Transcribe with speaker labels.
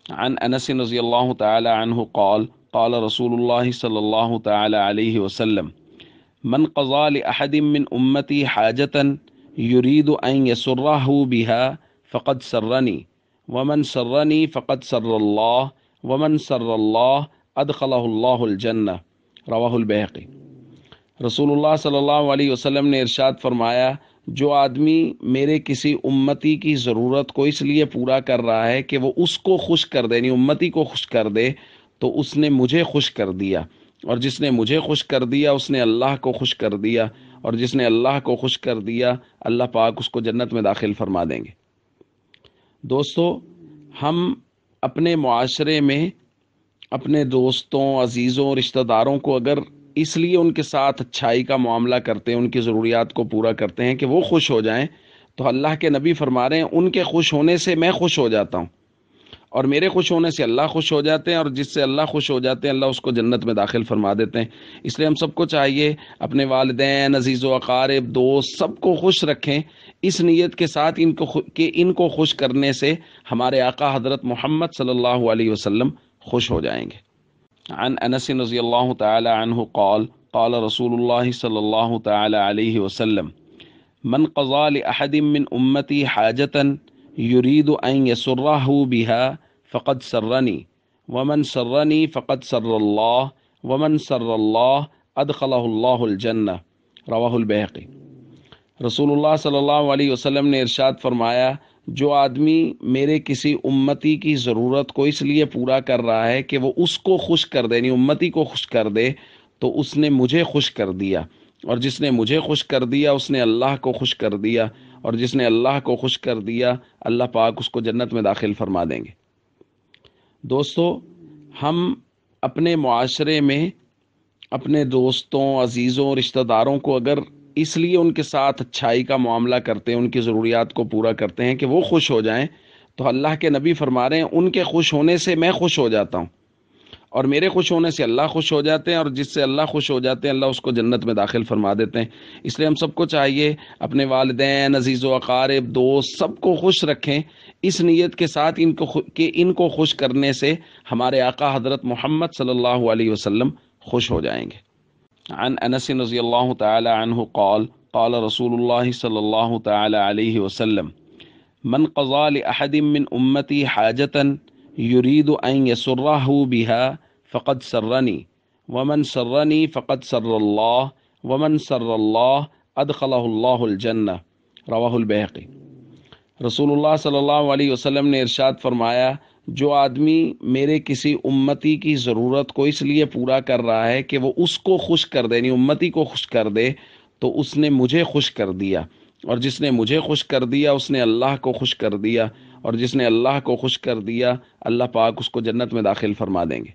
Speaker 1: عن انس رضی اللہ تعالی عنہ قال قال رسول اللہ صلی اللہ تعالی علیہ وسلم من قضى لأحد من امتی حاجة يريد ان يسره بها فقد سرني ومن سرني فقد سر الله ومن سر الله ادخله الله الجنہ، رواہ البیہقی۔ رسول اللہ صلی اللہ علیہ وسلم نے ارشاد فرمایا، جو آدمی میرے کسی امتی کی ضرورت کو اس لیے پورا کر رہا ہے کہ وہ اس کو خوش کر دے، یعنی امتی کو خوش کر دے، تو اس نے مجھے خوش کر دیا، اور جس نے مجھے خوش کر دیا اس نے اللہ کو خوش کر دیا، اور جس نے اللہ کو خوش کر دیا اللہ پاک اس کو جنت میں داخل فرما دیں گے۔ دوستو، ہم اپنے معاشرے میں اپنے دوستوں، عزیزوں، رشتہ داروں کو اگر اس لیے ان کے ساتھ اچھائی کا معاملہ کرتے ہیں، ان کی ضروریات کو پورا کرتے ہیں کہ وہ خوش ہو جائیں، تو اللہ کے نبی فرما رہے ہیں ان کے خوش ہونے سے میں خوش ہو جاتا ہوں، اور میرے خوش ہونے سے اللہ خوش ہو جاتے ہیں، اور جس سے اللہ خوش ہو جاتے ہیں اللہ اس کو جنت میں داخل فرما دیتے ہیں۔ اس لیے ہم سب کو چاہیے اپنے والدین، عزیز و اقارب، دوست سب کو خوش رکھیں، اس نیت کے ساتھ کہ ان کو خوش کرنے سے ہمارے آقا حضرت محمد صلی اللہ علیہ وسلم خوش ہو جائیں گے۔ عن انس رضی اللہ تعالی عنہ قال قال رسول اللہ صلی اللہ تعالی علیہ وسلم من قضى لأحد من امتی حاجة يريد ان يسره بها فقد سرني ومن سرني فقد سر الله ومن سر الله ادخله الله الجنہ، رواہ البیہقی۔ رسول اللہ صلی اللہ علیہ وسلم نے ارشاد فرمایا، جو آدمی میرے کسی امتی کی ضرورت کو اس لیے پورا کر رہا ہے کہ وہ اس کو خوش کر دے، یعنی امتی کو خوش کر دے، تو اس نے مجھے خوش کر دیا، اور جس نے مجھے خوش کر دیا اس نے اللہ کو خوش کر دیا، اور جس نے اللہ کو خوش کر دیا اللہ پاک اس کو جنت میں داخل فرما دیں گے۔ دوستو، ہم اپنے معاشرے میں اپنے دوستوں، عزیزوں، رشتہ داروں کو اگر اس لیے ان کے ساتھ اچھائی کا معاملہ کرتے ہیں، ان کی ضروریات کو پورا کرتے ہیں کہ وہ خوش ہو جائیں، تو اللہ کے نبی فرما رہے ہیں ان کے خوش ہونے سے میں خوش ہو جاتا ہوں، اور میرے خوش ہونے سے اللہ خوش ہو جاتے ہیں، اور جس سے اللہ خوش ہو جاتے ہیں اللہ اس کو جنت میں داخل فرما دیتے ہیں۔ اس لیے ہم سب کو چاہیے اپنے والدین، عزیز و اقارب، دوست سب کو خوش رکھیں، اس نیت کے ساتھ کہ ان کو خوش کرنے سے ہمارے آقا حضرت محمد صلی اللہ علیہ وسلم خوش ہو جائیں گے۔ عن انس رضی اللہ تعالی عنہ قال قال رسول اللہ صلی اللہ تعالی علیہ وسلم من قضى لأحد من امتی حاجة يريد ان يسره بها فقد سرني ومن سرني فقد سر الله ومن سر الله ادخله الله الجنہ، رواہ البیہقی۔ رسول اللہ صلی اللہ علیہ وسلم نے ارشاد فرمایا، جو آدمی میرے کسی امتی کی ضرورت کو اس لیے پورا کر رہا ہے کہ وہ اس کو خوش کر دے، یعنی امتی کو خوش کر دے، تو اس نے مجھے خوش کر دیا، اور جس نے مجھے خوش کر دیا اس نے اللہ کو خوش کر دیا، اور جس نے اللہ کو خوش کر دیا اللہ پاک اس کو جنت میں داخل فرما دیں گے۔